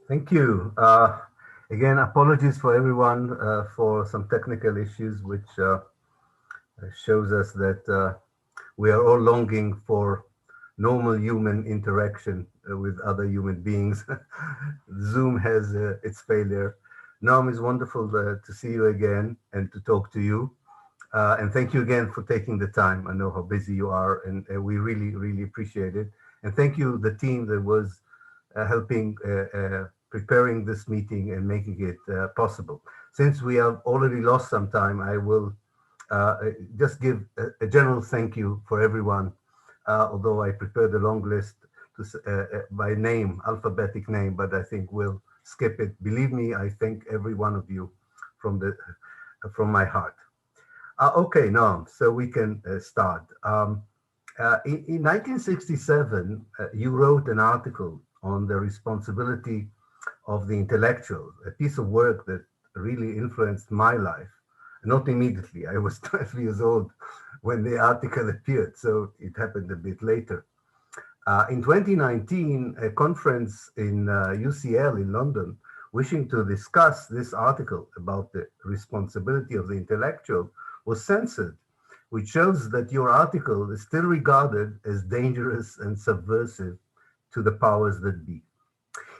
Thank you. Again, apologies for everyone for some technical issues, which shows us that we are all longing for normal human interaction with other human beings. Zoom has its failure. Noam, it's wonderful to see you again and to talk to you. And thank you again for taking the time. I know how busy you are, and we really, really appreciate it. And thank you, the team that was helping preparing this meeting and making it possible. Since we have already lost some time, I will just give a general thank you for everyone, although I prepared a long list by name, alphabetic name, but I think we'll skip it. Believe me, I thank every one of you from from my heart. Okay, no, so we can start. In 1967, you wrote an article on the responsibility of the intellectual, a piece of work that really influenced my life. Not immediately. I was 12 years old when the article appeared, so it happened a bit later. In 2019, a conference in UCL in London, wishing to discuss this article about the responsibility of the intellectual, was censored, which shows that your article is still regarded as dangerous and subversive to the powers that be.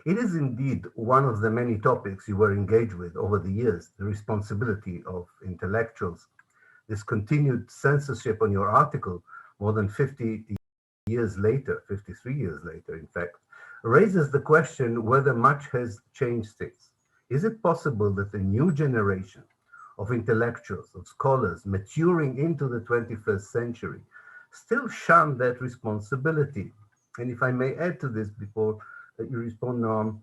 It is indeed one of the many topics you were engaged with over the years, the responsibility of intellectuals. This continued censorship on your article, more than 50 years later, 53 years later, in fact, raises the question whether much has changed since. Is it possible that the new generation of intellectuals, of scholars maturing into the 21st century still shun that responsibility? And if I may add to this before you respond, Noam,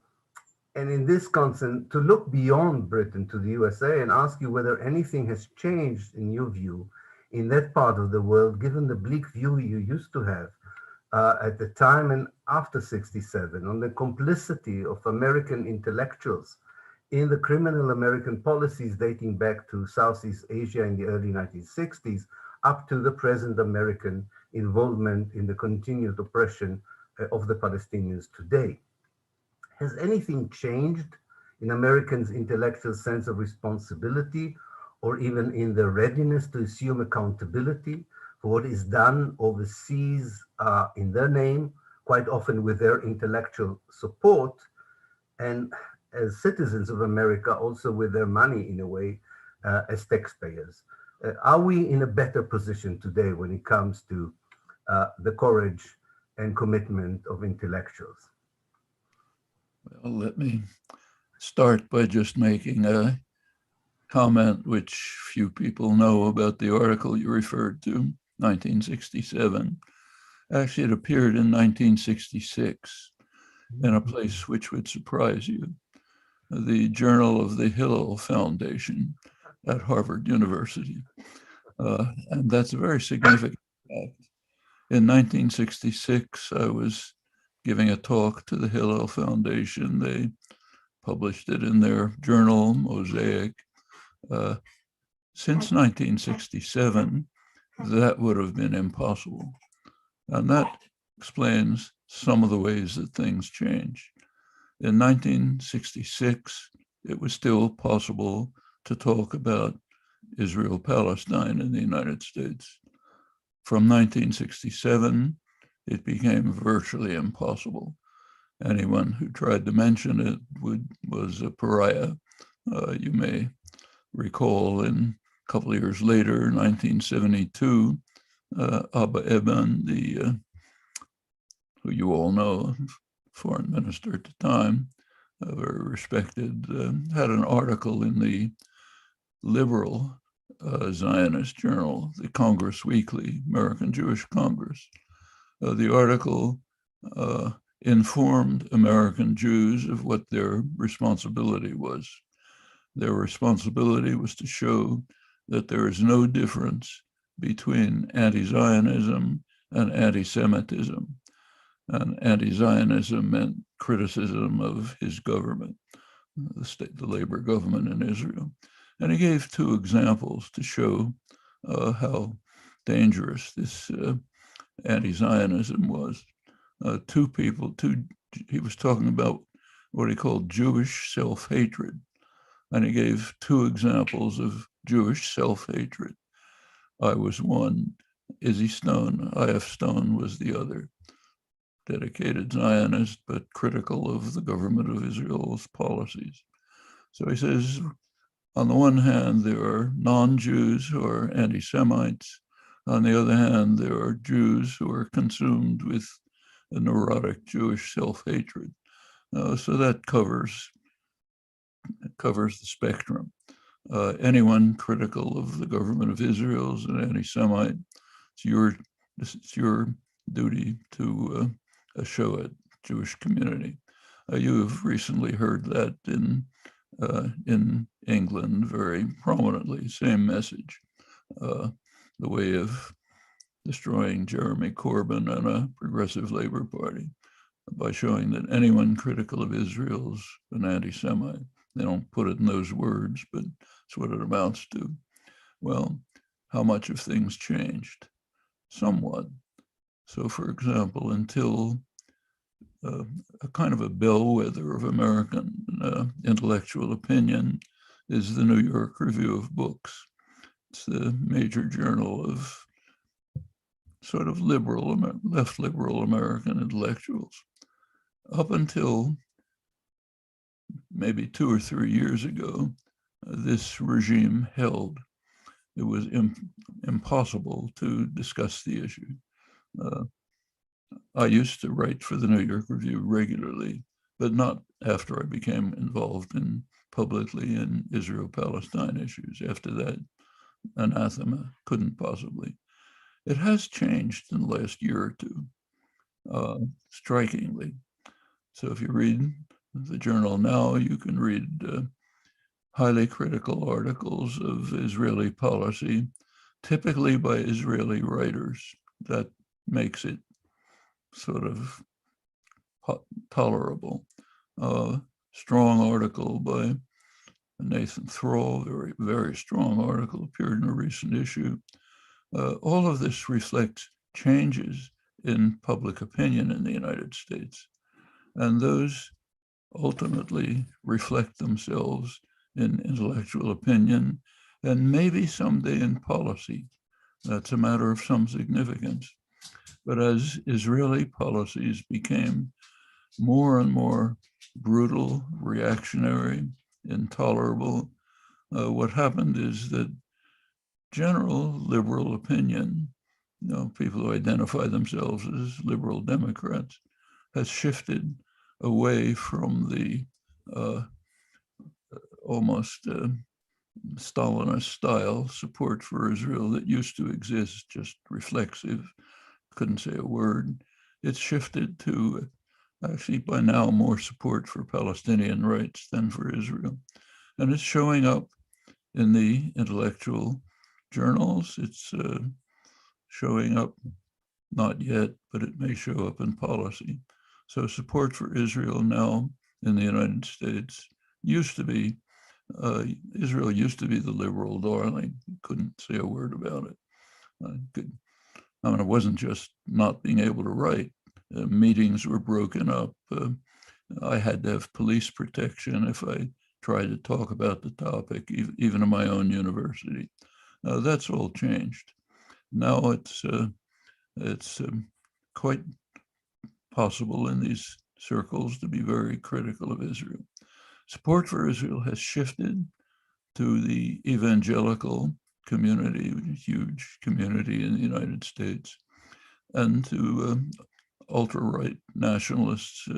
and in this concern, to look beyond Britain to the USA and ask you whether anything has changed in your view in that part of the world, given the bleak view you used to have at the time and after 67 on the complicity of American intellectuals in the criminal American policies dating back to Southeast Asia in the early 1960s up to the present American involvement in the continued oppression of the Palestinians today. Has anything changed in Americans' intellectual sense of responsibility or even in their readiness to assume accountability for what is done overseas in their name, quite often with their intellectual support, and as citizens of America, also with their money in a way as taxpayers? Are we in a better position today when it comes to the courage and commitment of intellectuals? Well, let me start by just making a comment which few people know about the article you referred to, 1967. Actually, it appeared in 1966 in a place which would surprise you, the Journal of the Hillel Foundation at Harvard University. And that's a very significant fact. In 1966, I was giving a talk to the Hillel Foundation. They published it in their journal, Mosaic. Since 1967, that would have been impossible. And that explains some of the ways that things changed. In 1966, it was still possible to talk about Israel-Palestine in the United States. From 1967, it became virtually impossible. Anyone who tried to mention it was a pariah. You may recall in a couple of years later, 1972, Abba Eban, who you all know, foreign minister at the time, very respected, had an article in the liberal Zionist journal, the Congress Weekly, American Jewish Congress. The article informed American Jews of what their responsibility was. Their responsibility was to show that there is no difference between anti-Zionism and anti-Semitism. And anti-Zionism meant criticism of his government, the labor government in Israel. And he gave two examples to show how dangerous this anti-Zionism was. He was talking about what he called Jewish self-hatred. And he gave two examples of Jewish self-hatred. I was one, Izzy Stone, I.F. Stone was the other, dedicated Zionist, but critical of the government of Israel's policies. So he says, on the one hand, there are non-Jews who are anti-Semites. On the other hand, there are Jews who are consumed with a neurotic Jewish self-hatred. So that covers the spectrum. Anyone critical of the government of Israel is an anti-Semite. It's your duty to show it, Jewish community. You have recently heard that in England very prominently, same message, the way of destroying Jeremy Corbyn and a progressive Labour Party by showing that anyone critical of Israel is an anti-Semite. They don't put it in those words, but it's what it amounts to. Well, how much have things changed? Somewhat. So, for example, until a kind of a bellwether of American intellectual opinion is the New York Review of Books. It's the major journal of sort of left liberal American intellectuals. Up until maybe 2 or 3 years ago, this regime held. It was impossible to discuss the issue. I used to write for the New York Review regularly, but not after I became involved publicly in Israel-Palestine issues. After that, anathema, couldn't possibly. It has changed in the last year or two, strikingly. So if you read the journal now, you can read highly critical articles of Israeli policy, typically by Israeli writers. That makes it sort of tolerable. Strong article by Nathan Thrall, very, very strong article, appeared in a recent issue. All of this reflects changes in public opinion in the United States. And those ultimately reflect themselves in intellectual opinion and maybe someday in policy. That's a matter of some significance. But as Israeli policies became more and more brutal, reactionary, intolerable, what happened is that general liberal opinion, people who identify themselves as liberal Democrats, has shifted away from the almost Stalinist style support for Israel that used to exist, just reflexive, couldn't say a word. It's shifted to actually by now more support for Palestinian rights than for Israel. And it's showing up in the intellectual journals. It's showing up, not yet, but it may show up in policy. So support for Israel now in the United States used to be, Israel used to be the liberal darling. Couldn't say a word about it. It wasn't just not being able to write. Meetings were broken up. I had to have police protection if I tried to talk about the topic, even in my own university. That's all changed. Now it's quite possible in these circles to be very critical of Israel. Support for Israel has shifted to the evangelical community, which is a huge community in the United States, and to ultra-right nationalists,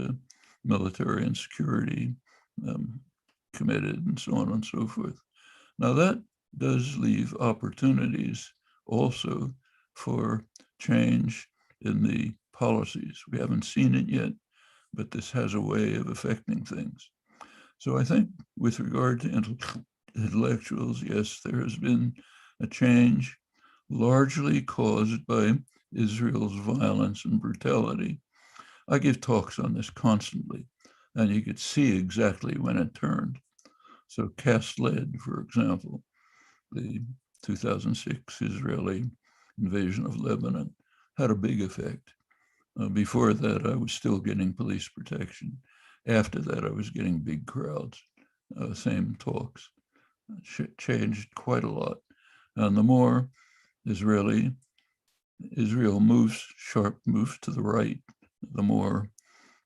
military and security committed, and so on and so forth. Now that does leave opportunities also for change in the policies. We haven't seen it yet, but this has a way of affecting things. So I think with regard to intellectuals, yes, there has been a change largely caused by Israel's violence and brutality. I give talks on this constantly, and you could see exactly when it turned. So Cast Lead, for example, the 2006 Israeli invasion of Lebanon had a big effect. Before that, I was still getting police protection. After that, I was getting big crowds, same talks. Changed quite a lot. And the more Israel moves to the right, the more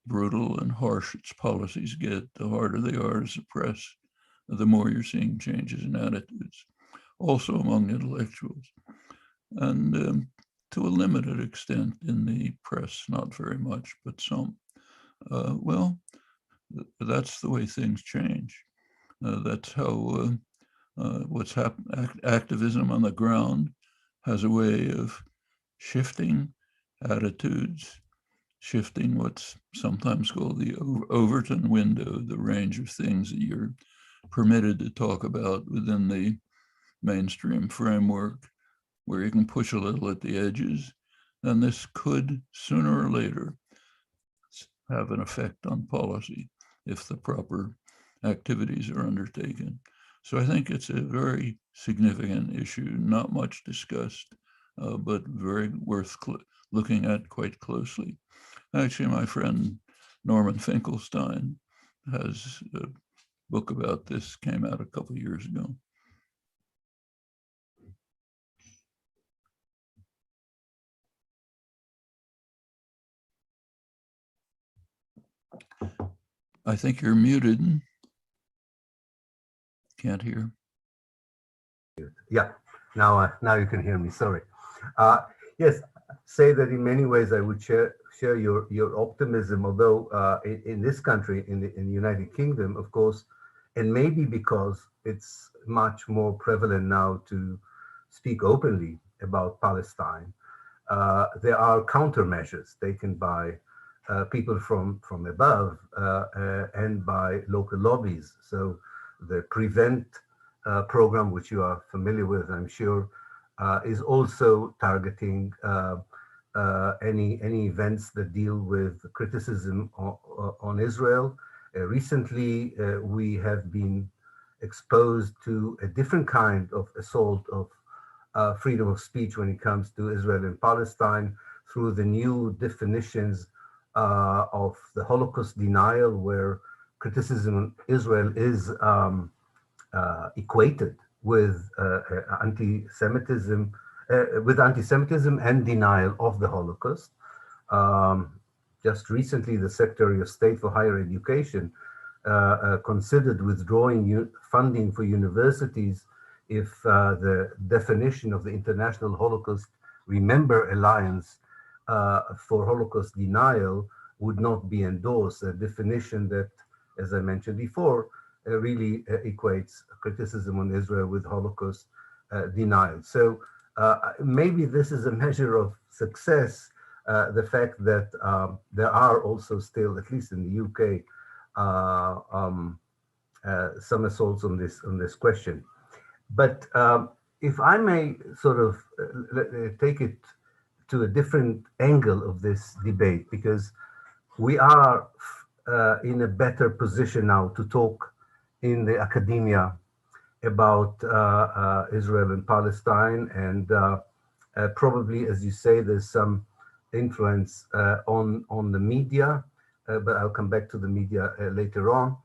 brutal and harsh its policies get, the harder they are to suppress, the more you're seeing changes in attitudes, also among intellectuals. And to a limited extent in the press, not very much, but some. Well, that's the way things change. That's how what's happened. Activism on the ground has a way of shifting attitudes, shifting what's sometimes called the Overton window, the range of things that you're permitted to talk about within the mainstream framework, where you can push a little at the edges. And this could, sooner or later, have an effect on policy if the proper activities are undertaken. So I think it's a very significant issue, not much discussed, but very worth looking at quite closely. Actually, my friend Norman Finkelstein has a book about this, came out a couple of years ago. I think you're muted. Can't hear. Yeah, now you can hear me. Sorry. Yes, say that in many ways I would share your optimism. Although in this country, in the United Kingdom, of course, and maybe because it's much more prevalent now to speak openly about Palestine, there are countermeasures taken by people from above and by local lobbies. So the Prevent program, which you are familiar with, I'm sure, is also targeting any events that deal with criticism on Israel. Recently, we have been exposed to a different kind of assault of freedom of speech when it comes to Israel and Palestine through the new definitions of the Holocaust denial, where criticism of Israel is equated with anti-Semitism, and denial of the Holocaust. Just recently, the Secretary of State for Higher Education considered withdrawing funding for universities if the definition of the International Holocaust Remember Alliance for Holocaust denial would not be endorsed, a definition that, as I mentioned before, really equates criticism on Israel with Holocaust denial. So maybe this is a measure of success, the fact that there are also still, at least in the UK, some assaults on this question. But if I may sort of take it to a different angle of this debate, because we are in a better position now to talk in the academia about Israel and Palestine, and probably, as you say, there's some influence on the media, but I'll come back to the media later on.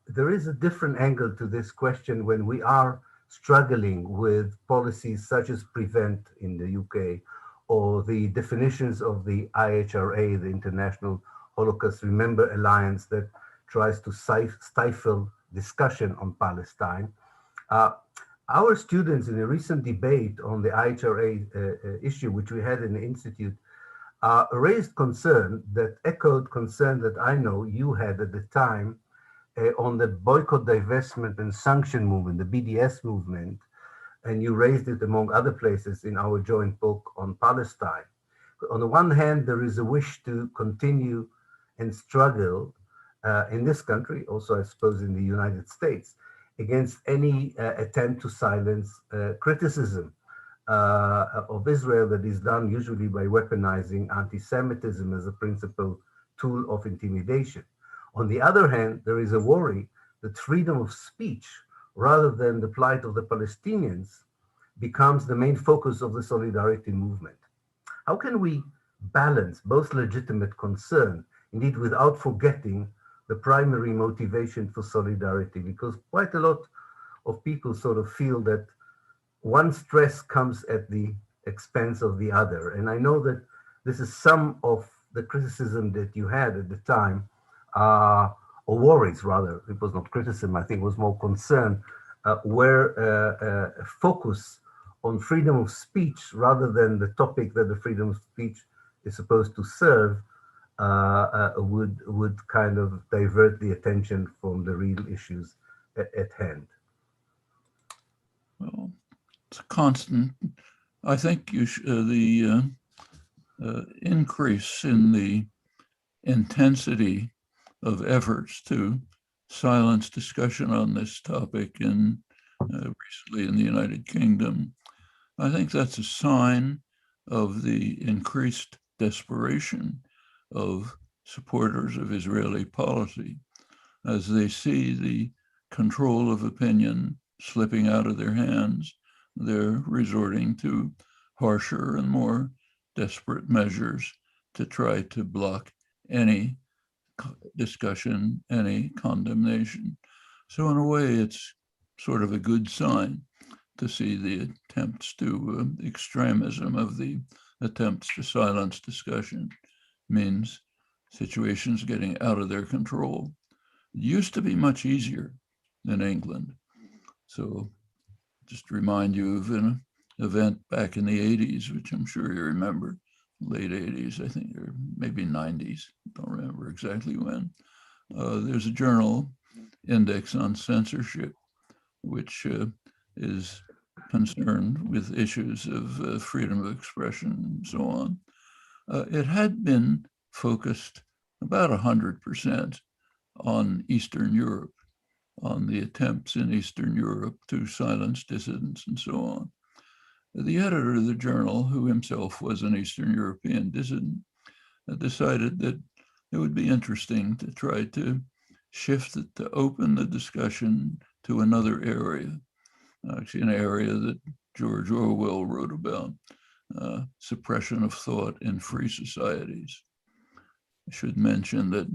There is a different angle to this question when we are struggling with policies such as Prevent in the UK, or the definitions of the IHRA, the International Holocaust Remember Alliance, that tries to stifle discussion on Palestine. Our students in a recent debate on the IHRA issue, which we had in the Institute, raised concern that echoed concern that I know you had at the time on the boycott, divestment, and sanction movement, the BDS movement, and you raised it among other places in our joint book on Palestine. On the one hand, there is a wish to continue and struggle in this country, also I suppose in the United States, against any attempt to silence criticism of Israel that is done usually by weaponizing anti-Semitism as a principal tool of intimidation. On the other hand, there is a worry that freedom of speech, rather than the plight of the Palestinians, becomes the main focus of the solidarity movement. How can we balance both legitimate concern, indeed without forgetting the primary motivation for solidarity, because quite a lot of people sort of feel that one stress comes at the expense of the other. And I know that this is some of the criticism that you had at the time, or worries rather. It was not criticism, I think it was more concern, where focus on freedom of speech rather than the topic that the freedom of speech is supposed to serve would kind of divert the attention from the real issues at hand. Well, it's a constant. I think the increase in the intensity of efforts to silence discussion on this topic recently in the United Kingdom, I think that's a sign of the increased desperation of supporters of Israeli policy as they see the control of opinion slipping out of their hands. They're resorting to harsher and more desperate measures to try to block any discussion, any condemnation. So in a way, it's sort of a good sign to see the attempts to extremism of the attempts to silence discussion means situations getting out of their control. It used to be much easier in England. So just remind you of an event back in the 80s, which I'm sure you remember, late 80s, I think, or maybe 90s, don't remember exactly when. There's a journal, Index on Censorship, which is concerned with issues of freedom of expression and so on. It had been focused about 100% on Eastern Europe, on the attempts in Eastern Europe to silence dissidents and so on. The editor of the journal, who himself was an Eastern European dissident, decided that it would be interesting to try to shift it, to open the discussion to another area, actually an area that George Orwell wrote about, suppression of thought in free societies. I should mention that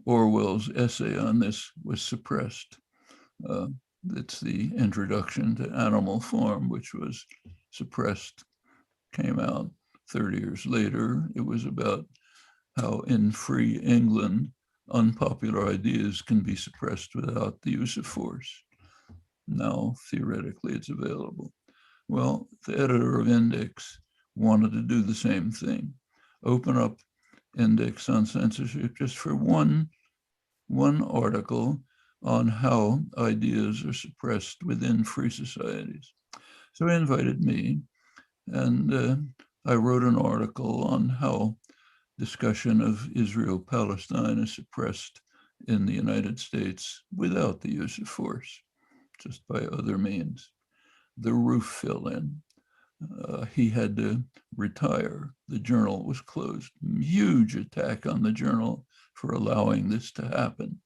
Orwell's essay on this was suppressed. It's the introduction to Animal Farm, which was suppressed, came out 30 years later. It was about how in free England, unpopular ideas can be suppressed without the use of force. Now, theoretically, it's available. Well, the editor of Index wanted to do the same thing, open up Index on Censorship just for one article on how ideas are suppressed within free societies. So he invited me, and I wrote an article on how discussion of Israel-Palestine is suppressed in the United States without the use of force, just by other means. The roof fell in. He had to retire. The journal was closed. Huge attack on the journal for allowing this to happen.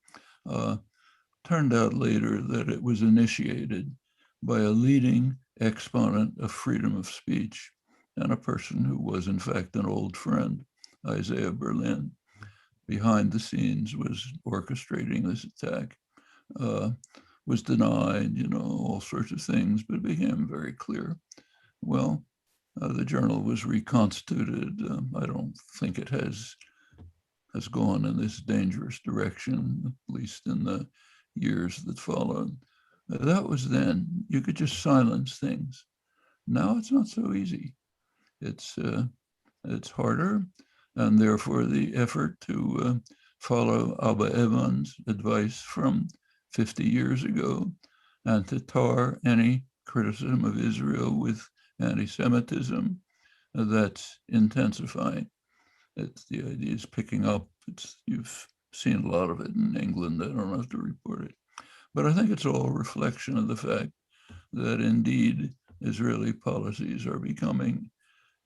Turned out later that it was initiated by a leading exponent of freedom of speech and a person who was in fact an old friend, Isaiah Berlin. Behind the scenes was orchestrating this attack, was denied, all sorts of things, but it became very clear. Well, the journal was reconstituted. I don't think it has gone in this dangerous direction, at least in the years that followed. That was then. You could just silence things. Now it's not so easy. It's harder, and therefore the effort to follow Abba Evan's advice from 50 years ago and to tar any criticism of Israel with anti-Semitism, that's intensifying. The idea is picking up. You've seen a lot of it in England. I don't have to report it. But I think it's all a reflection of the fact that indeed Israeli policies are becoming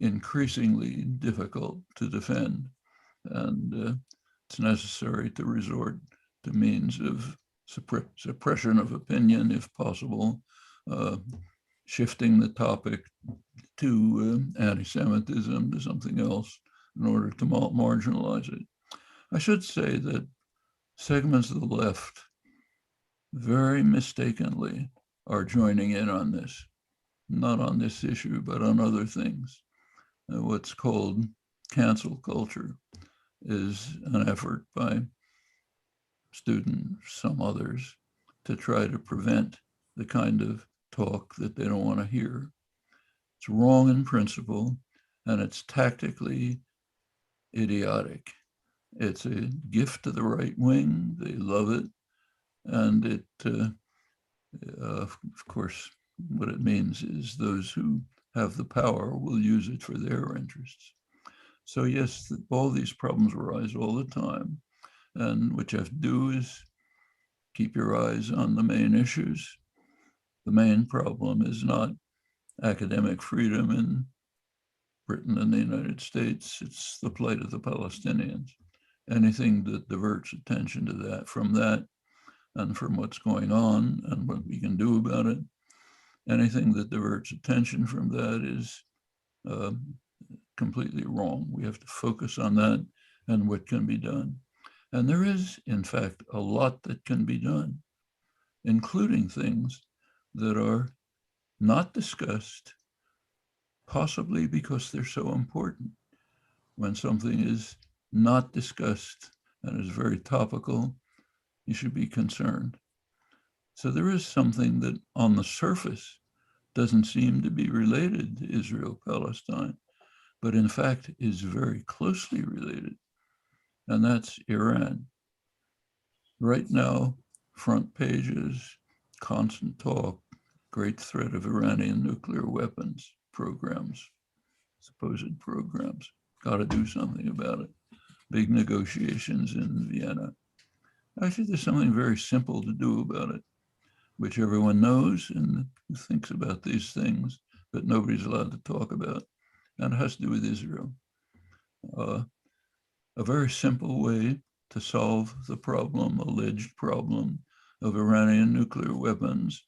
increasingly difficult to defend. And it's necessary to resort to means of suppression of opinion, if possible, shifting the topic to anti-Semitism, to something else, in order to marginalize it. I should say that segments of the left very mistakenly are joining in on this, not on this issue, but on other things. What's called cancel culture is an effort by students, some others, to try to prevent the kind of talk that they don't want to hear. It's wrong in principle, and it's tactically idiotic. It's a gift to the right wing. They love it. And it, of course, what it means is those who have the power will use it for their interests. So yes, all these problems arise all the time. And what you have to do is keep your eyes on the main issues. The main problem is not academic freedom in Britain and the United States. It's the plight of the Palestinians. Anything that diverts attention to that, from that, and from what's going on and what we can do about it, anything that diverts attention from that is completely wrong. We have to focus on that and what can be done. And there is, in fact, a lot that can be done, including things that are not discussed, possibly because they're so important. When something is not discussed and is very topical, you should be concerned. So there is something that on the surface doesn't seem to be related to Israel-Palestine, but in fact is very closely related, and that's Iran. Right now, front pages, constant talk, great threat of Iranian nuclear weapons programs, supposed programs. Got to do something about it. Big negotiations in Vienna. Actually, there's something very simple to do about it, which everyone knows and thinks about these things, but nobody's allowed to talk about. And it has to do with Israel. A very simple way to solve the problem, alleged problem of Iranian nuclear weapons,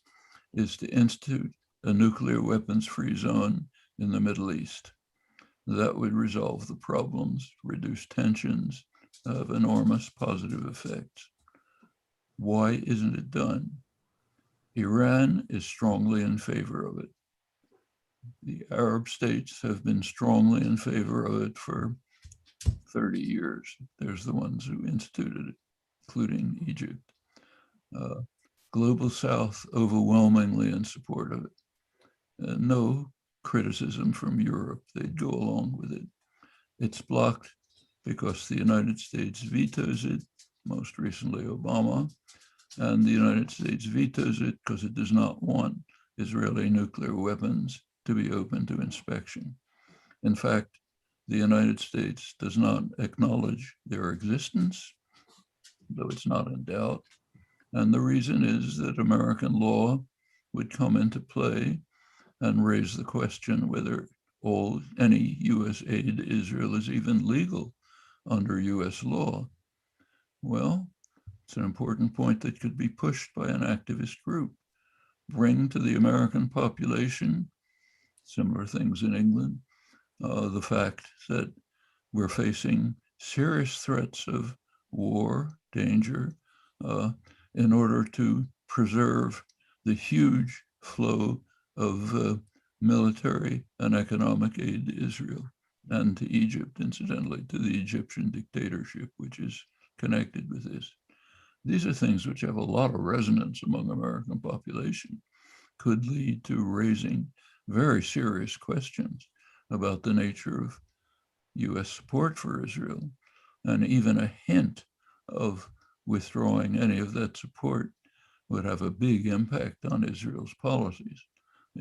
is to institute a nuclear weapons-free zone in the Middle East. That would resolve the problems, reduce tensions, have enormous positive effects. Why isn't it done? Iran is strongly in favor of it. The Arab states have been strongly in favor of it for 30 years. There's the ones who instituted it, including Egypt. Global South overwhelmingly in support of it. No criticism from Europe. They'd go along with it. It's blocked because the United States vetoes it, most recently Obama, and the United States vetoes it because it does not want Israeli nuclear weapons to be open to inspection. In fact, the United States does not acknowledge their existence, though it's not in doubt. And the reason is that American law would come into play and raise the question whether any US aid to Israel is even legal under US law. Well, it's an important point that could be pushed by an activist group. Bring to the American population, similar things in England, the fact that we're facing serious threats of war, danger, in order to preserve the huge flow of military and economic aid to Israel and to Egypt, incidentally, to the Egyptian dictatorship, which is connected with this. These are things which have a lot of resonance among American population, could lead to raising very serious questions about the nature of US support for Israel, and even a hint of withdrawing any of that support would have a big impact on Israel's policies.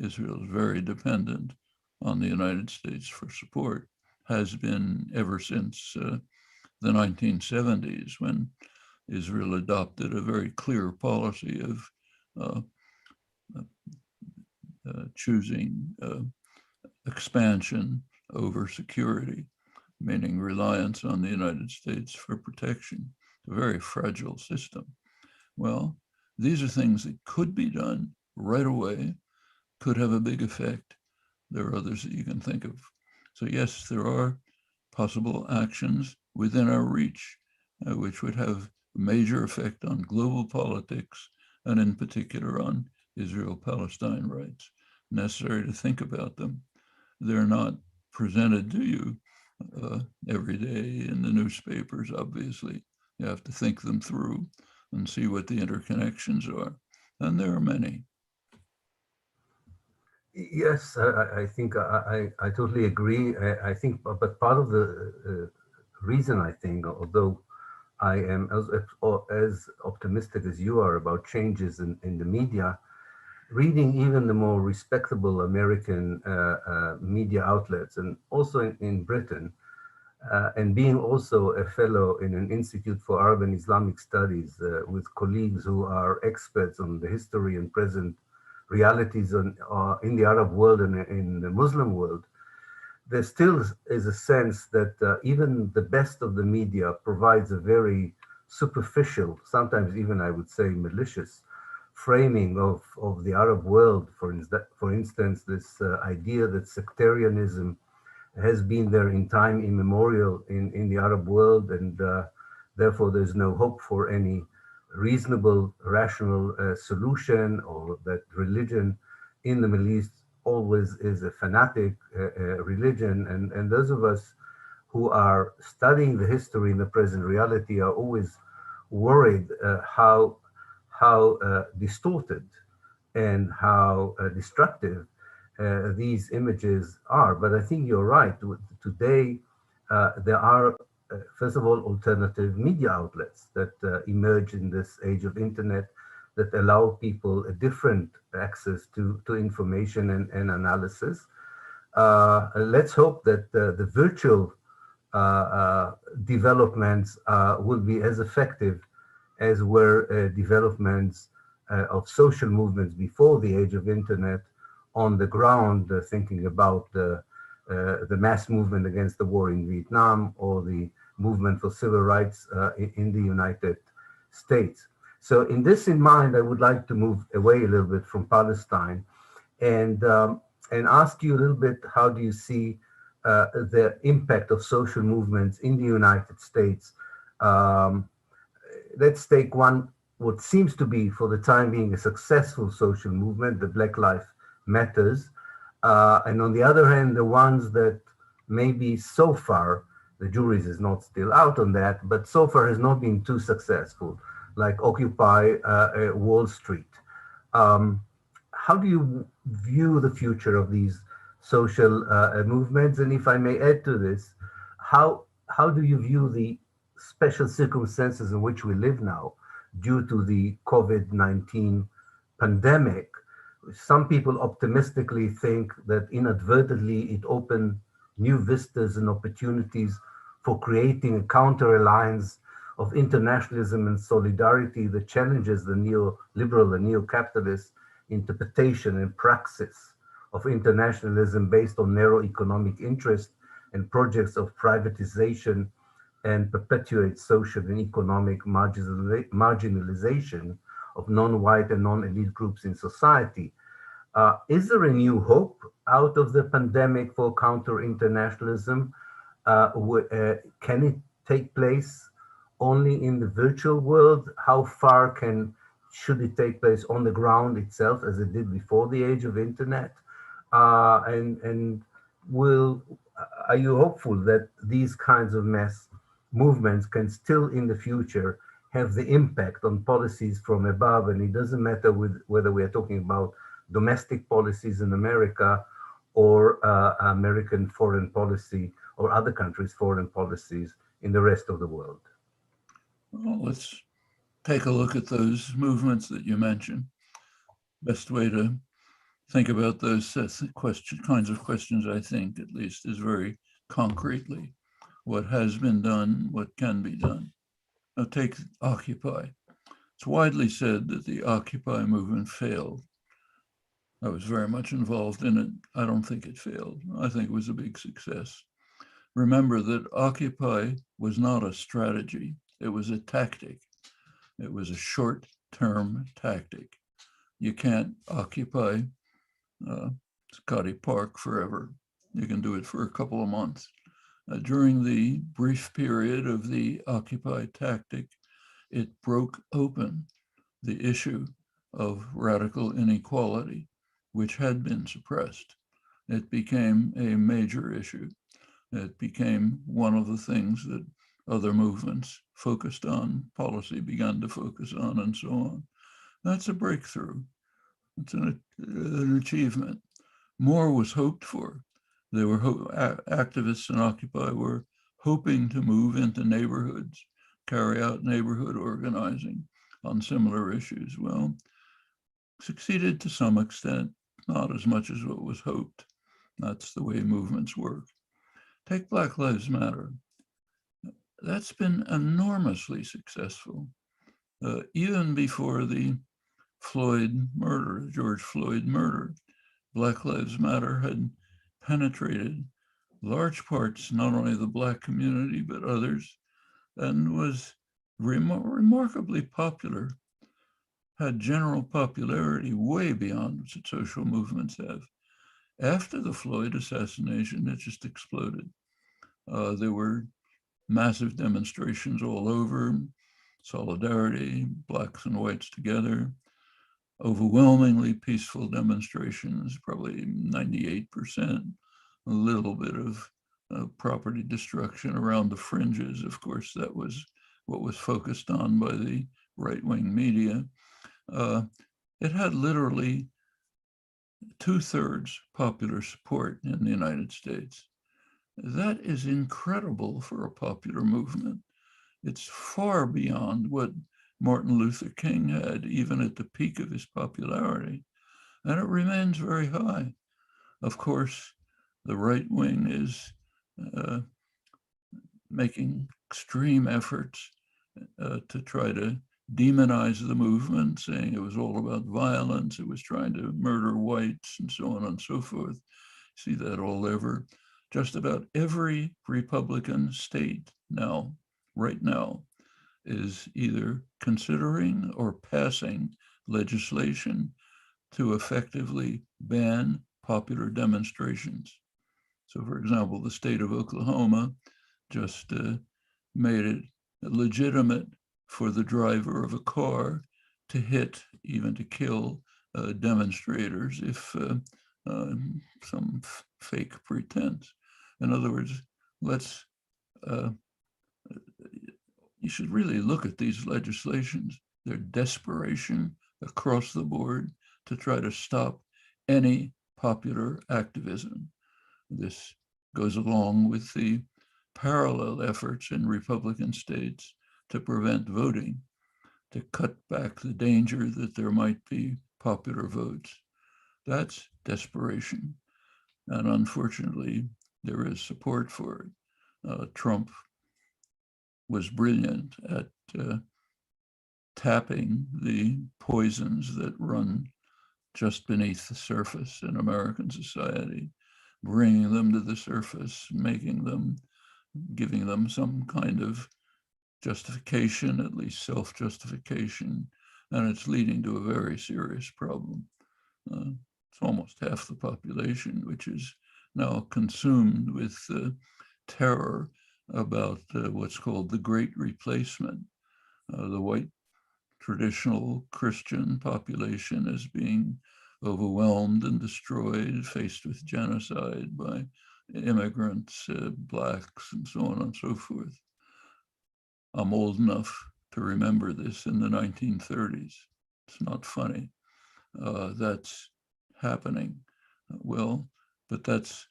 Israel is very dependent on the United States for support, has been ever since the 1970s, when Israel adopted a very clear policy of choosing expansion over security, meaning reliance on the United States for protection. It's a very fragile system. Well, these are things that could be done right away, could have a big effect. There are others that you can think of. So yes, there are possible actions within our reach, which would have a major effect on global politics, and in particular on Israel-Palestine rights. Necessary to think about them. They're not presented to you every day in the newspapers, obviously. You have to think them through and see what the interconnections are. And there are many. Yes, I think I totally agree. I think, but part of the reason, I think, although I am as optimistic as you are about changes in the media, reading even the more respectable American media outlets, and also in Britain, and being also a fellow in an Institute for Arab and Islamic Studies with colleagues who are experts on the history and present realities in the Arab world and in the Muslim world, there still is a sense that even the best of the media provides a very superficial, sometimes even I would say malicious, framing of the Arab world. For instance, this idea that sectarianism has been there in time immemorial in the Arab world, and therefore there's no hope for any reasonable, rational solution, or that religion in the Middle East always is a fanatic religion. And those of us who are studying the history in the present reality are always worried how distorted and how destructive these images are. But I think you're right. Today, there are, first of all, alternative media outlets that emerge in this age of internet that allow people a different access to information and analysis. Let's hope that the virtual developments will be as effective as were developments of social movements before the age of internet on the ground, thinking about the mass movement against the war in Vietnam, or the movement for civil rights in the United States. So in this in mind, I would like to move away a little bit from Palestine and ask you a little bit, how do you see the impact of social movements in the United States? Let's take one, what seems to be for the time being a successful social movement, the Black Lives Matters. And on the other hand, the ones that maybe so far, the jury is not still out on that, but so far has not been too successful, like Occupy Wall Street. How do you view the future of these social movements? And if I may add to this, how do you view the special circumstances in which we live now due to the COVID-19 pandemic? Some people optimistically think that inadvertently it opened new vistas and opportunities for creating a counter-alliance of internationalism and solidarity that challenges the neoliberal and neo-capitalist interpretation and praxis of internationalism based on narrow economic interest and projects of privatization, and perpetuate social and economic marginalization of non-white and non-elite groups in society. Is there a new hope out of the pandemic for counter-internationalism? Can it take place only in the virtual world? How far should it take place on the ground itself, as it did before the age of internet? Are you hopeful that these kinds of mass movements can still in the future have the impact on policies from above? And it doesn't matter whether we are talking about domestic policies in America or American foreign policy or other countries' foreign policies in the rest of the world. Well, let's take a look at those movements that you mentioned. Best way to think about those kinds of questions, I think, at least, is very concretely what has been done, what can be done. Now take Occupy. It's widely said that the Occupy movement failed. I was very much involved in it. I don't think it failed. I think it was a big success. Remember that Occupy was not a strategy. It was a tactic. It was a short-term tactic. You can't occupy Scotty Park forever. You can do it for a couple of months. During the brief period of the Occupy tactic, it broke open the issue of radical inequality, which had been suppressed. It became a major issue. It became one of the things that other movements focused on, policy began to focus on, and so on. That's a breakthrough. It's an achievement. More was hoped for. There were activists in Occupy were hoping to move into neighborhoods, carry out neighborhood organizing on similar issues. Well, succeeded to some extent, not as much as what was hoped. That's the way movements work. Take Black Lives Matter. That's been enormously successful. Even before the George Floyd murder, Black Lives Matter had penetrated large parts, not only of the Black community, but others, and was remarkably popular, had general popularity way beyond what social movements have. After the Floyd assassination, it just exploded. There were massive demonstrations all over, solidarity, Blacks and whites together, overwhelmingly peaceful demonstrations, probably 98%, a little bit of property destruction around the fringes. Of course, that was what was focused on by the right-wing media. It had literally 2/3 popular support in the United States. That is incredible for a popular movement. It's far beyond what Martin Luther King had, even at the peak of his popularity, and it remains very high. Of course, the right wing is making extreme efforts to try to demonize the movement, saying it was all about violence, it was trying to murder whites, and so on and so forth. See that all over. Just about every Republican state now, right now, is either considering or passing legislation to effectively ban popular demonstrations. So, for example, the state of Oklahoma just made it legitimate for the driver of a car to hit, even to kill demonstrators if some fake pretense. In other words, you should really look at these legislations. They're desperation across the board to try to stop any popular activism. This goes along with the parallel efforts in Republican states to prevent voting, to cut back the danger that there might be popular votes. That's desperation. And unfortunately, there is support for it. Trump was brilliant at tapping the poisons that run just beneath the surface in American society, bringing them to the surface, giving them some kind of justification, at least self-justification, and it's leading to a very serious problem. It's almost half the population, which is now consumed with terror about what's called the Great Replacement. The white traditional Christian population is being overwhelmed and destroyed, faced with genocide by immigrants, Blacks, and so on and so forth. I'm old enough to remember this in the 1930s. It's not funny. That's happening. Well, but that's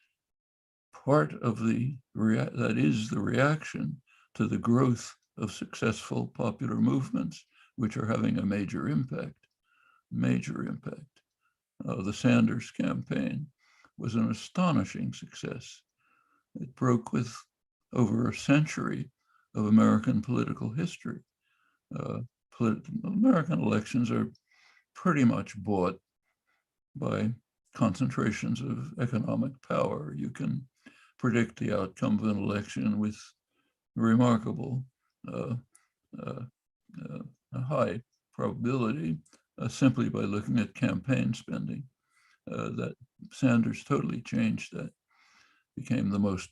part of that is the reaction to the growth of successful popular movements, which are having a major impact. The Sanders campaign was an astonishing success. It broke with over a century of American political history. American elections are pretty much bought by concentrations of economic power. You can predict the outcome of an election with remarkable high probability simply by looking at campaign spending. That Sanders totally changed that, became the most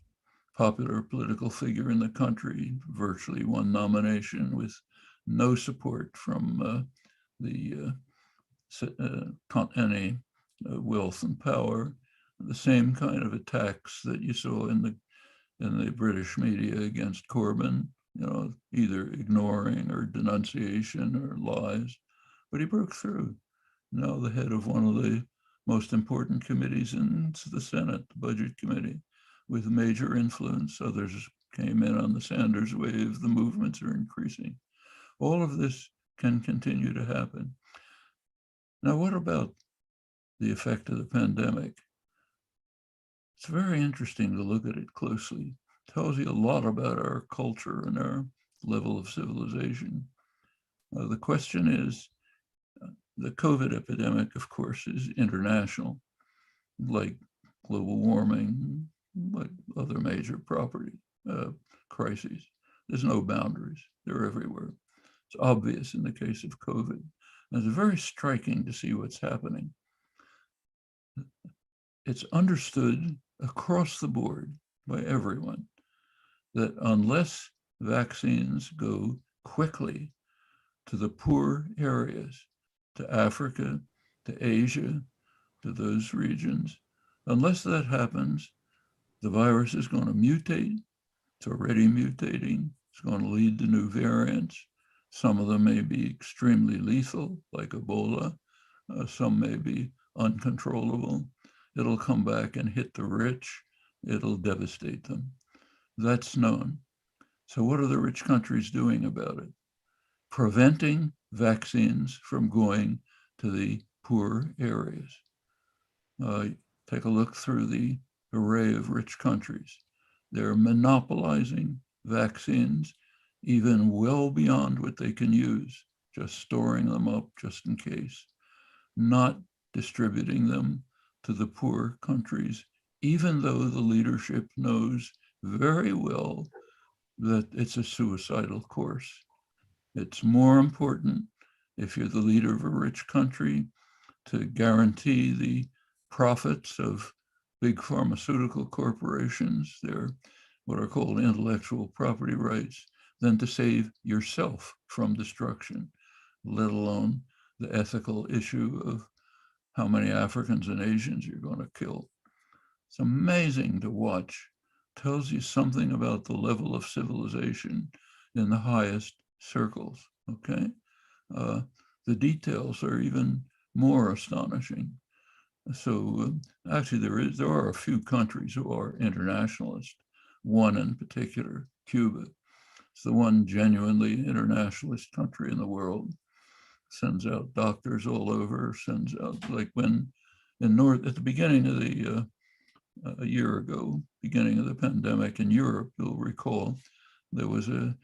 popular political figure in the country, virtually won nomination with no support from any wealth and power. The same kind of attacks that you saw in the British media against Corbyn, either ignoring or denunciation or lies, but he broke through. Now the head of one of the most important committees in the Senate, the Budget Committee, with major influence. Others came in on the Sanders wave. The movements are increasing. All of this can continue to happen. Now, what about the effect of the pandemic? It's very interesting to look at it closely. It tells you a lot about our culture and our level of civilization. The question is, the COVID epidemic, of course, is international, like global warming, like other major crises. There's no boundaries. They're everywhere. It's obvious in the case of COVID. And it's very striking to see what's happening. It's understood across the board by everyone that unless vaccines go quickly to the poor areas, to Africa, to Asia, to those regions, unless that happens, the virus is going to mutate. It's already mutating. It's going to lead to new variants. Some of them may be extremely lethal, like Ebola. Some may be uncontrollable. It'll come back and hit the rich. It'll devastate them. That's known. So what are the rich countries doing about it? Preventing vaccines from going to the poor areas. Take a look through the array of rich countries. They're monopolizing vaccines even well beyond what they can use, just storing them up just in case, not distributing them to the poor countries, even though the leadership knows very well that it's a suicidal course. It's more important, if you're the leader of a rich country, to guarantee the profits of big pharmaceutical corporations, their what are called intellectual property rights, than to save yourself from destruction, let alone the ethical issue of how many Africans and Asians you're going to kill. It's amazing to watch. Tells you something about the level of civilization in the highest circles, okay? The details are even more astonishing. So actually there are a few countries who are internationalist, one in particular, Cuba. It's the one genuinely internationalist country in the world. Sends out doctors all over, sends out, like when at the beginning of the, a year ago, beginning of the pandemic in Europe, you'll recall, there was a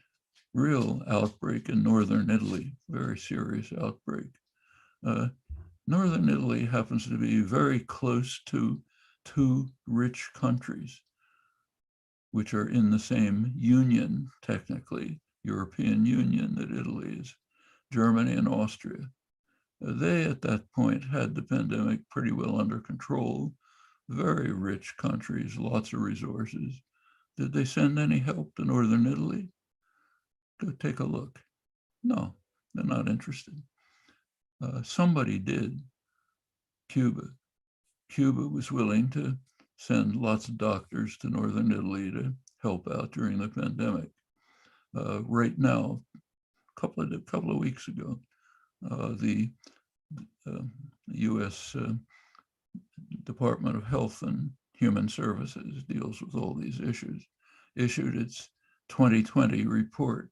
real outbreak in northern Italy, very serious outbreak. Northern Italy happens to be very close to two rich countries, which are in the same union, technically, European Union that Italy is, Germany and Austria. They, at that point, had the pandemic pretty well under control, very rich countries, lots of resources. Did they send any help to Northern Italy? Go take a look. No, they're not interested. Somebody did. Cuba. Cuba was willing to send lots of doctors to Northern Italy to help out during the pandemic. Right now, a couple of weeks ago, the U.S. Department of Health and Human Services deals with all these issues, issued its 2020 report,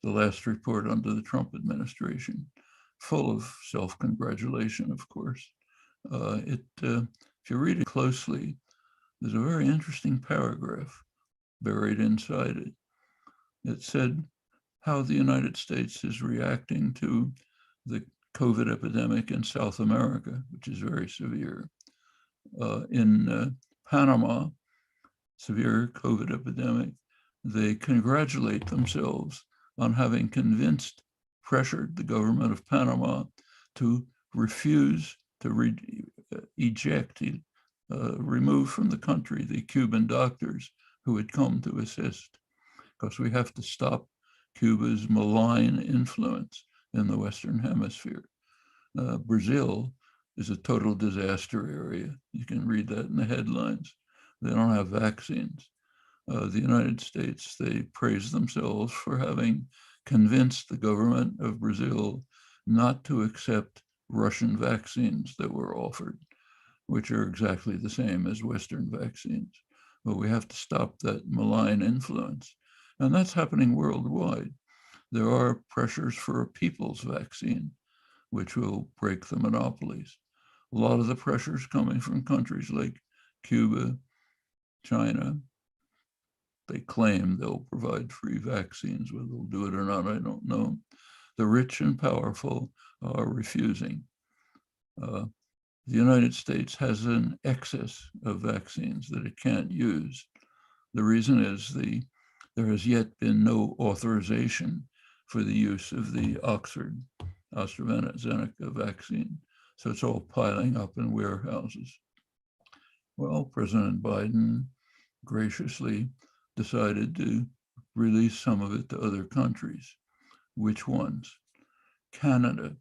the last report under the Trump administration, full of self-congratulation, of course. If you read it closely, there's a very interesting paragraph buried inside it. It said how the United States is reacting to the COVID epidemic in South America, which is very severe. In Panama, severe COVID epidemic, they congratulate themselves on having pressured the government of Panama to refuse to remove from the country the Cuban doctors who had come to assist, because we have to stop Cuba's malign influence in the Western Hemisphere. Brazil is a total disaster area. You can read that in the headlines. They don't have vaccines. The United States, they praise themselves for having convinced the government of Brazil not to accept Russian vaccines that were offered, which are exactly the same as Western vaccines. But we have to stop that malign influence. And that's happening worldwide. There are pressures for a people's vaccine, which will break the monopolies. A lot of the pressures coming from countries like Cuba, China. They claim they'll provide free vaccines. Whether they'll do it or not, I don't know. The rich and powerful are refusing. The United States has an excess of vaccines that it can't use. The reason is there has yet been no authorization for the use of the Oxford AstraZeneca vaccine. So it's all piling up in warehouses. Well, President Biden graciously decided to release some of it to other countries. Which ones? Canada,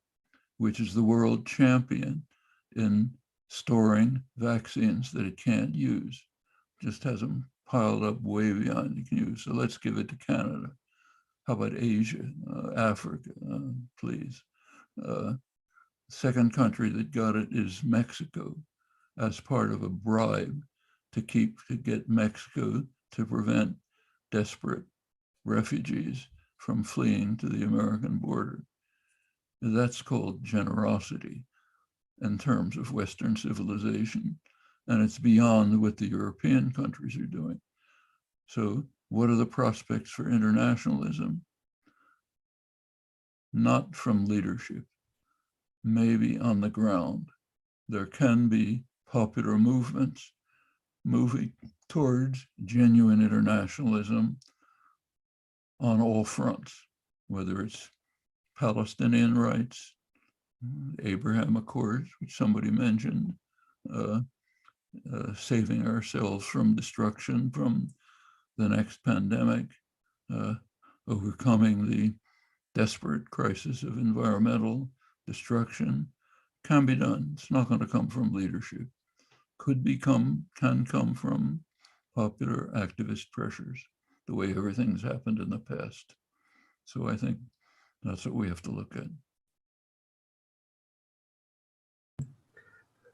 which is the world champion in storing vaccines that it can't use, just has them piled up way beyond it can use. So let's give it to Canada. How about Asia, Africa, please? Second country that got it is Mexico, as part of a bribe to get Mexico to prevent desperate refugees from fleeing to the American border. That's called generosity in terms of Western civilization, and it's beyond what the European countries are doing. So what are the prospects for internationalism? Not from leadership, maybe on the ground. There can be popular movements moving towards genuine internationalism on all fronts, whether it's Palestinian rights, Abraham Accords, which somebody mentioned, saving ourselves from destruction from the next pandemic, overcoming the desperate crisis of environmental destruction, can be done. It's not going to come from leadership. Can come from popular activist pressures, the way everything's happened in the past. So I think that's what we have to look at.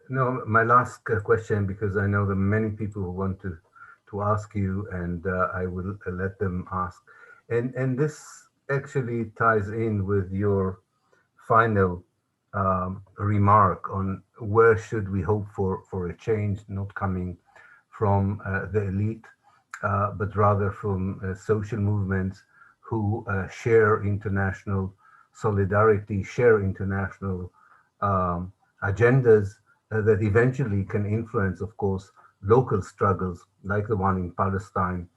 No, my last question, because I know there are many people who want to ask you, and I will let them ask. And this actually ties in with your final remark on where should we hope for a change, not coming from the elite, but rather from social movements who share international solidarity, share international agendas that eventually can influence, of course, local struggles like the one in Palestine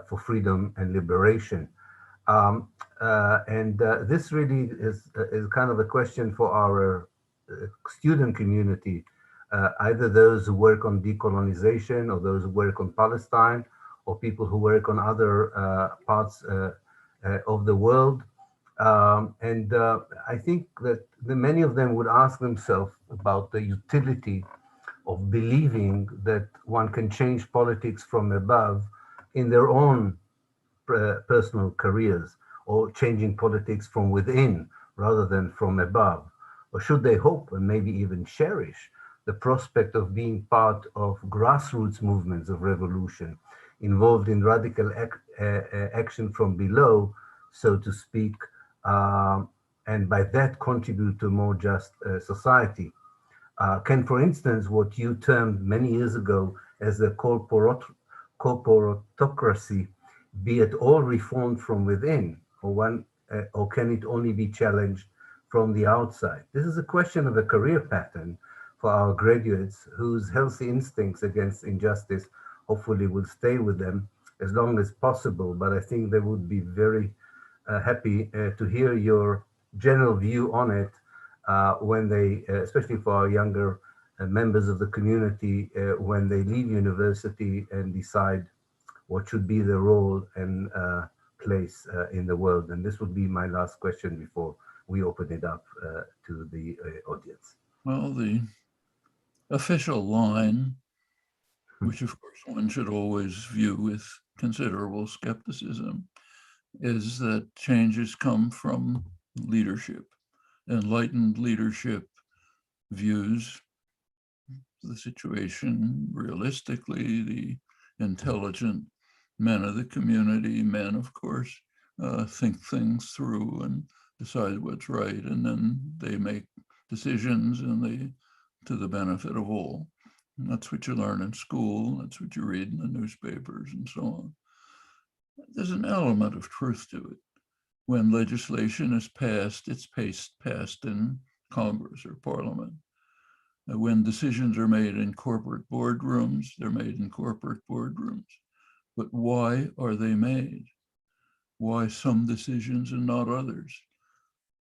for freedom and liberation. This really is kind of a question for our student community, either those who work on decolonization or those who work on Palestine or people who work on other parts of the world. I think that many of them would ask themselves about the utility of believing that one can change politics from above in their own personal careers, or changing politics from within rather than from above? Or should they hope and maybe even cherish the prospect of being part of grassroots movements of revolution, involved in radical action from below, so to speak, and by that contribute to a more just society? Can, for instance, what you termed many years ago as a corporatocracy be at all reformed from within, or can it only be challenged from the outside? This is a question of a career pattern for our graduates whose healthy instincts against injustice hopefully will stay with them as long as possible. But I think they would be very happy to hear your general view on it when they, especially for our younger members of the community, when they leave university and decide what should be their role and place in the world? And this would be my last question before we open it up to the audience. Well, the official line, which of course one should always view with considerable skepticism, is that changes come from leadership. Enlightened leadership views the situation realistically. The intelligent men of the community, men, of course, think things through and decide what's right, and then they make decisions to the benefit of all. And that's what you learn in school. That's what you read in the newspapers and so on. There's an element of truth to it. When legislation is passed, it's passed in Congress or Parliament. When decisions are made in corporate boardrooms, they're made in corporate boardrooms. But why are they made? Why some decisions and not others?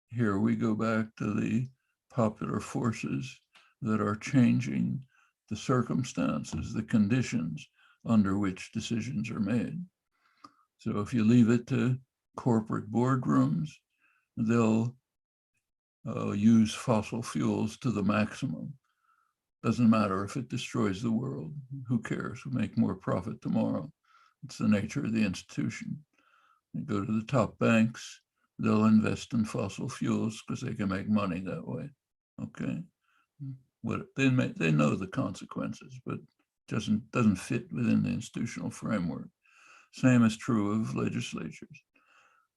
Here we go back to the popular forces that are changing the circumstances, the conditions under which decisions are made. So if you leave it to corporate boardrooms, they'll use fossil fuels to the maximum. Doesn't matter if it destroys the world. Who cares? We'll make more profit tomorrow. It's the nature of the institution. You go to the top banks, they'll invest in fossil fuels because they can make money that way. Okay. What they know the consequences, but doesn't fit within the institutional framework. Same is true of legislatures.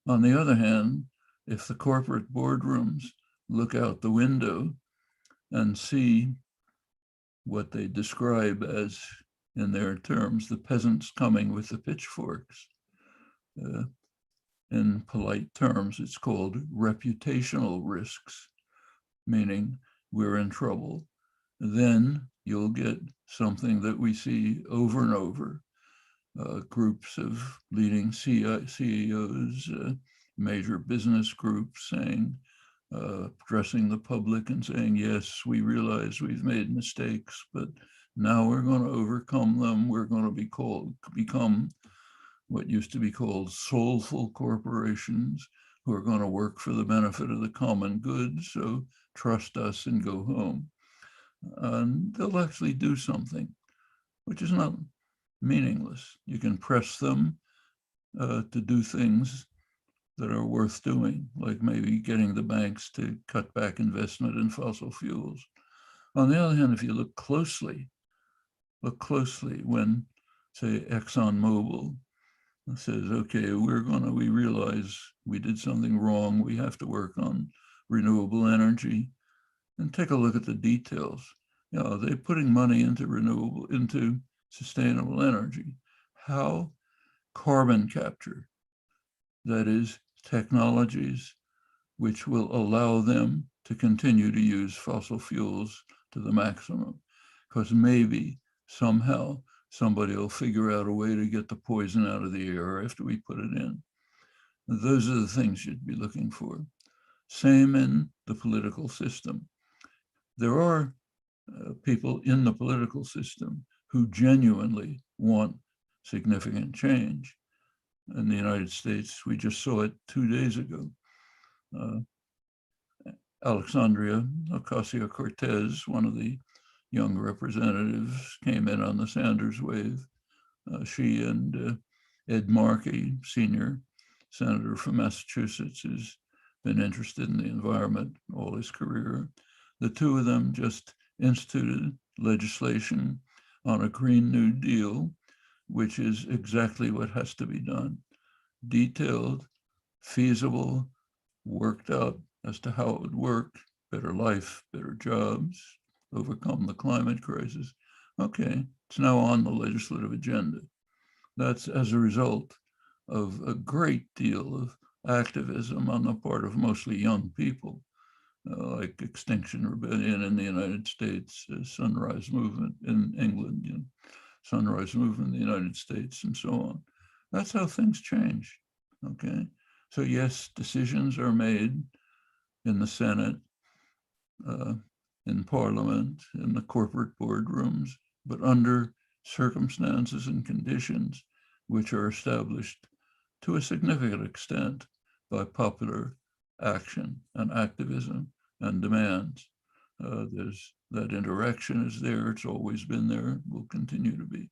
On the other hand, if the corporate boardrooms look out the window and see what they describe as, in their terms, the peasants coming with the pitchforks. In polite terms, it's called reputational risks, meaning we're in trouble. Then you'll get something that we see over and over. Groups of leading CEOs, major business groups saying, addressing the public and saying, yes, we realize we've made mistakes, but now we're going to overcome them. We're going to become what used to be called soulful corporations who are going to work for the benefit of the common good. So trust us and go home. And they'll actually do something, which is not meaningless. You can press them to do things that are worth doing, like maybe getting the banks to cut back investment in fossil fuels. On the other hand, if you look closely when, say, ExxonMobil says, okay, we realize we did something wrong, we have to work on renewable energy, and take a look at the details. They're putting money into sustainable energy. How? Carbon capture. That is, technologies which will allow them to continue to use fossil fuels to the maximum, because maybe somehow somebody will figure out a way to get the poison out of the air after we put it in. Those are the things you'd be looking for. Same in the political system. There are people in the political system who genuinely want significant change. In the United States, we just saw it 2 days ago. Alexandria Ocasio-Cortez, one of the young representatives, came in on the Sanders wave. She and Ed Markey, senior senator from Massachusetts, has been interested in the environment all his career. The two of them just instituted legislation on a Green New Deal, which is exactly what has to be done. Detailed, feasible, worked out as to how it would work, better life, better jobs, overcome the climate crisis. Okay, it's now on the legislative agenda. That's as a result of a great deal of activism on the part of mostly young people, like Extinction Rebellion in the United States, Sunrise Movement in England, Sunrise Movement in the United States, and so on. That's how things change, okay? So yes, decisions are made in the Senate, in Parliament, in the corporate boardrooms, but under circumstances and conditions which are established to a significant extent by popular action and activism and demands. There's that interaction is there. It's always been there, will continue to be.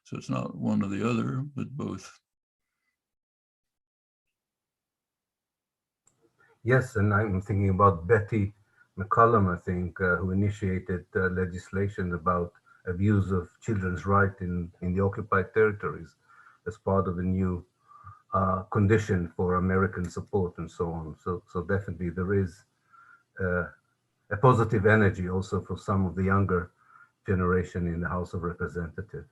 So it's not one or the other, but both. Yes, and I'm thinking about Betty McCollum, I think, who initiated legislation about abuse of children's rights in the occupied territories as part of a new condition for American support and so on. So definitely there is a positive energy also for some of the younger generation in the House of Representatives.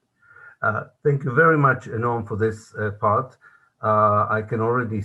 Thank you very much, Noam, for this part. I can already